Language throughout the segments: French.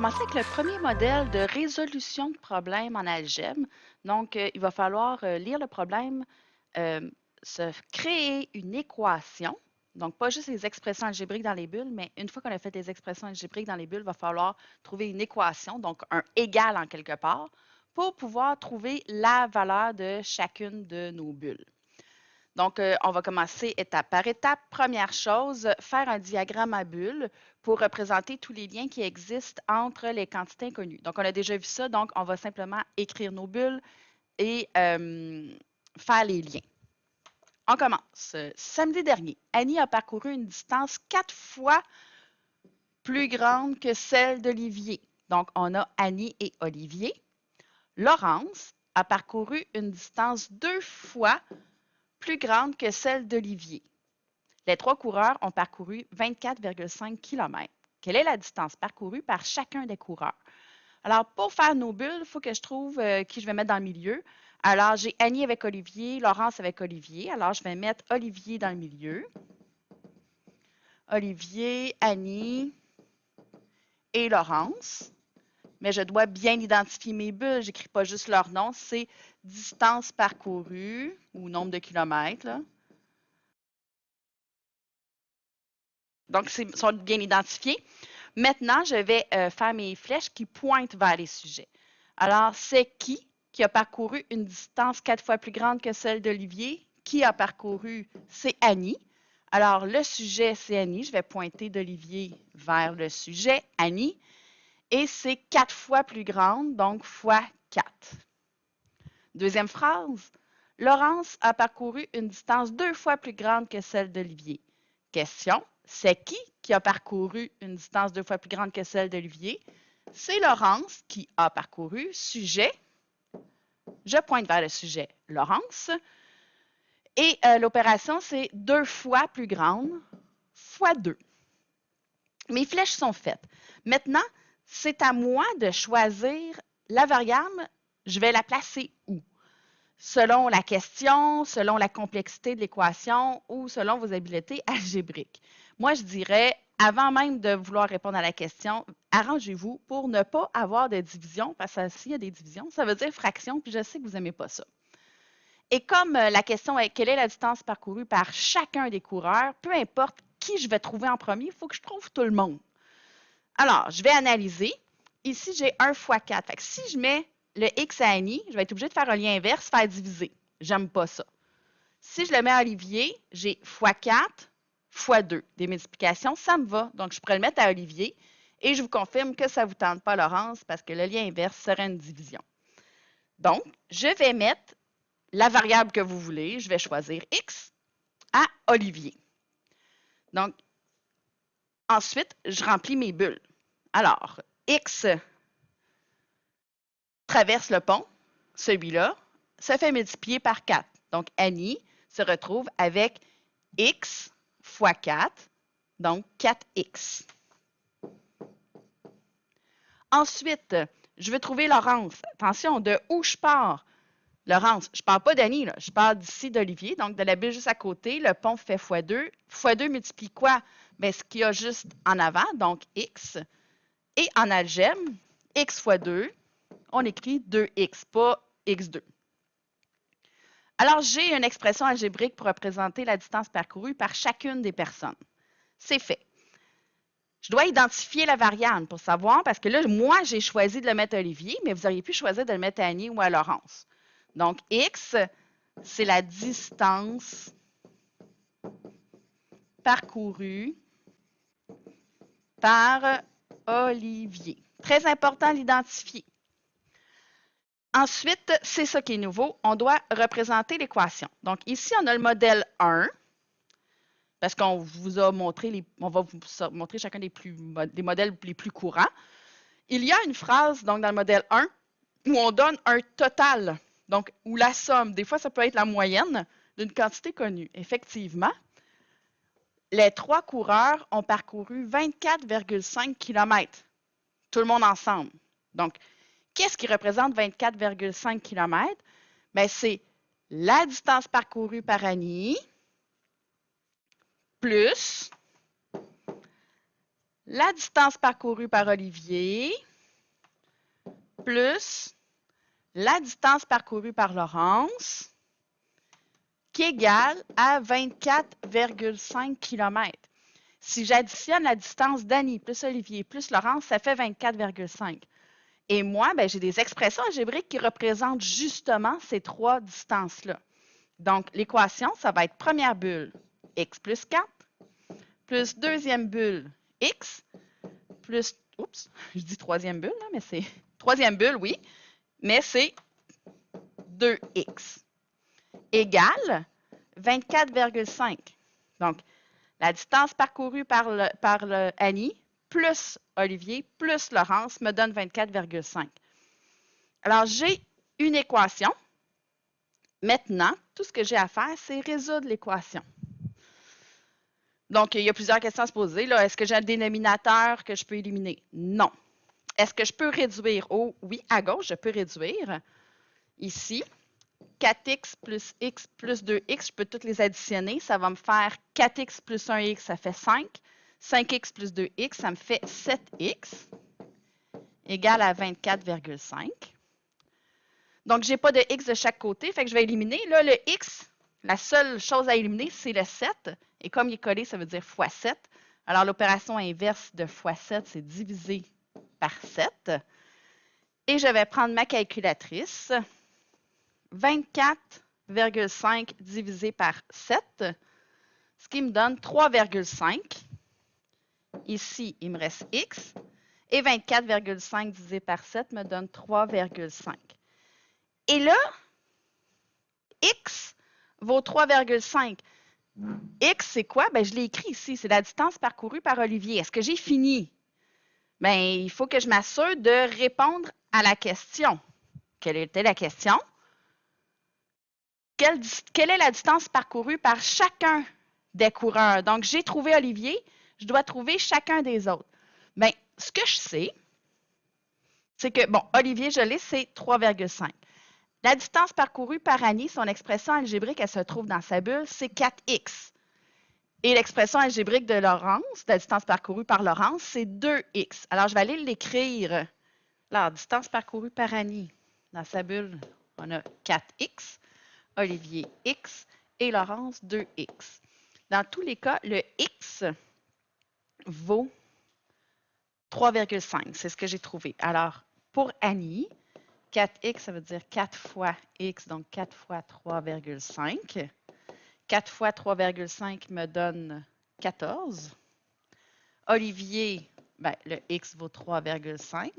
commencer avec le premier modèle de résolution de problème en algèbre. Donc, il va falloir lire le problème, euh, se créer une équation. Donc, pas juste les expressions algébriques dans les bulles, mais une fois qu'on a fait des expressions algébriques dans les bulles, il va falloir trouver une équation, donc un égal en quelque part, pour pouvoir trouver la valeur de chacune de nos bulles. Donc, on va commencer étape par étape. Première chose, faire un diagramme à bulles pour représenter tous les liens qui existent entre les quantités inconnues. Donc, on a déjà vu ça, donc on va simplement écrire nos bulles et faire les liens. On commence. Samedi dernier, Annie a parcouru une distance 4 fois plus grande que celle d'Olivier. Donc, on a Annie et Olivier. Laurence a parcouru une distance 2 fois plus grande que celle d'Olivier. Les trois coureurs ont parcouru 24,5 km. Quelle est la distance parcourue par chacun des coureurs? Alors, pour faire nos bulles, il faut que je trouve qui je vais mettre dans le milieu. Alors, j'ai Annie avec Olivier, Laurence avec Olivier. Alors, je vais mettre Olivier dans le milieu. Olivier, Annie et Laurence. Mais je dois bien identifier mes bulles. Je n'écris pas juste leur nom, c'est distance parcourue ou nombre de kilomètres. Là. Donc, ils sont bien identifiés. Maintenant, je vais faire mes flèches qui pointent vers les sujets. Alors, c'est qui a parcouru une distance 4 fois plus grande que celle d'Olivier? Qui a parcouru? C'est Annie. Alors, le sujet, c'est Annie. Je vais pointer d'Olivier vers le sujet, Annie. Et c'est 4 fois plus grande, donc fois 4. Deuxième phrase. Laurence a parcouru une distance 2 fois plus grande que celle d'Olivier. Question. C'est qui a parcouru une distance 2 fois plus grande que celle d'Olivier? C'est Laurence qui a parcouru. Sujet. Je pointe vers le sujet Laurence. Et l'opération, c'est 2 fois plus grande fois 2. Mes flèches sont faites. Maintenant, c'est à moi de choisir la variable. Je vais la placer où? Selon la question, selon la complexité de l'équation ou selon vos habiletés algébriques. Moi, je dirais, avant même de vouloir répondre à la question, arrangez-vous pour ne pas avoir de division, parce que s'il y a des divisions, ça veut dire fraction, puis je sais que vous n'aimez pas ça. Et comme la question est quelle est la distance parcourue par chacun des coureurs, peu importe qui je vais trouver en premier, il faut que je trouve tout le monde. Alors, je vais analyser. Ici, j'ai 1 fois 4. Fait que si je mets le x à Annie, je vais être obligée de faire un lien inverse, faire diviser. J'aime pas ça. Si je le mets à Olivier, j'ai fois 4 fois 2. Des multiplications, ça me va. Donc, je pourrais le mettre à Olivier. Et je vous confirme que ça ne vous tente pas, Laurence, parce que le lien inverse serait une division. Donc, je vais mettre la variable que vous voulez. Je vais choisir x à Olivier. Donc, ensuite, je remplis mes bulles. Alors, x traverse le pont, celui-là, se fait multiplier par 4. Donc, Annie se retrouve avec x fois 4, donc 4x. Ensuite, je veux trouver Laurence. Attention, de où je pars? Laurence, je ne parle pas d'Annie, je parle d'ici d'Olivier, donc de la bulle juste à côté, le pont fait x2. x2 multiplie quoi? Bien, ce qu'il y a juste en avant, donc x. Et en algèbre, x fois 2, on écrit 2x, pas x2. Alors, j'ai une expression algébrique pour représenter la distance parcourue par chacune des personnes. C'est fait. Je dois identifier la variable pour savoir, parce que là, moi, j'ai choisi de le mettre à Olivier, mais vous auriez pu choisir de le mettre à Annie ou à Laurence. Donc, x, c'est la distance parcourue par Olivier. Très important de l'identifier. Ensuite, c'est ça qui est nouveau, on doit représenter l'équation. Donc, ici, on a le modèle 1, parce qu'on vous a montré, on va vous montrer chacun des modèles les plus courants. Il y a une phrase, donc dans le modèle 1, où on donne un total, donc ou la somme. Des fois, ça peut être la moyenne d'une quantité connue. Effectivement, les trois coureurs ont parcouru 24,5 km, tout le monde ensemble. Donc, qu'est-ce qui représente 24,5 km? Bien, c'est la distance parcourue par Annie plus la distance parcourue par Olivier plus la distance parcourue par Laurence, qui est égale à 24,5 km. Si j'additionne la distance d'Annie plus Olivier plus Laurence, ça fait 24,5. Et moi, ben, j'ai des expressions algébriques qui représentent justement ces trois distances-là. Donc, l'équation, ça va être première bulle, x plus 4, plus deuxième bulle, x, plus, oups, je dis troisième bulle, là, mais c'est, troisième bulle, oui, mais c'est 2x, égale 24,5. Donc, la distance parcourue par Annie, plus Olivier, plus Laurence, me donne 24,5. Alors, j'ai une équation. Maintenant, tout ce que j'ai à faire, c'est résoudre l'équation. Donc, il y a plusieurs questions à se poser. Est-ce que j'ai un dénominateur que je peux éliminer? Non. Est-ce que je peux réduire? Oh, oui, à gauche, je peux réduire. Ici, 4x plus x plus 2x, je peux toutes les additionner. Ça va me faire 4x plus 1x, ça fait 5. 5x plus 2x, ça me fait 7x, égale à 24,5. Donc, je n'ai pas de x de chaque côté, fait que je vais éliminer. Là, le x, la seule chose à éliminer, c'est le 7. Et comme il est collé, ça veut dire fois 7. Alors, l'opération inverse de fois 7, c'est diviser par 7. Et je vais prendre ma calculatrice. 24,5 divisé par 7, ce qui me donne 3,5. Ici, il me reste x. Et 24,5 divisé par 7 me donne 3,5. Et là, x vaut 3,5. X, c'est quoi? Ben, je l'ai écrit ici. C'est la distance parcourue par Olivier. Est-ce que j'ai fini? Ben, il faut que je m'assure de répondre à la question. Quelle était la question? Quelle est la distance parcourue par chacun des coureurs? Donc, j'ai trouvé Olivier. Je dois trouver chacun des autres. Bien, ce que je sais, c'est que, bon, Olivier, je l'ai, c'est 3,5. La distance parcourue par Annie, son expression algébrique, elle se trouve dans sa bulle, c'est 4x. Et l'expression algébrique de Laurence, la distance parcourue par Laurence, c'est 2x. Alors, je vais aller l'écrire. Alors, distance parcourue par Annie, dans sa bulle, on a 4x, Olivier x et Laurence 2x. Dans tous les cas, le x vaut 3,5. C'est ce que j'ai trouvé. Alors, pour Annie, 4x, ça veut dire 4 fois x, donc 4 fois 3,5. 4 fois 3,5 me donne 14. Olivier, ben, le x vaut 3,5.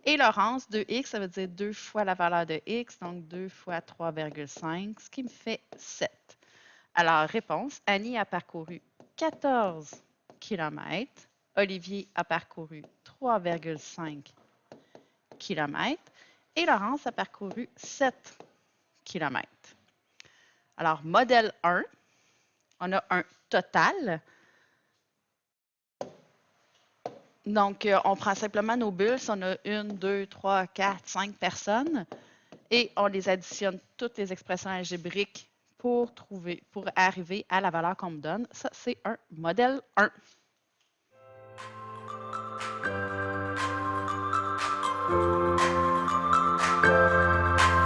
Et Laurence, 2x, ça veut dire 2 fois la valeur de x, donc 2 fois 3,5, ce qui me fait 7. Alors, réponse, Annie a parcouru 14 km. Olivier a parcouru 3,5 km. Et Laurence a parcouru 7 km. Alors, modèle 1, on a un total. Donc, on prend simplement nos bulles. On a 1, 2, 3, 4, 5 personnes. Et on les additionne toutes les expressions algébriques pour arriver à la valeur qu'on me donne. Ça, c'est un modèle 1.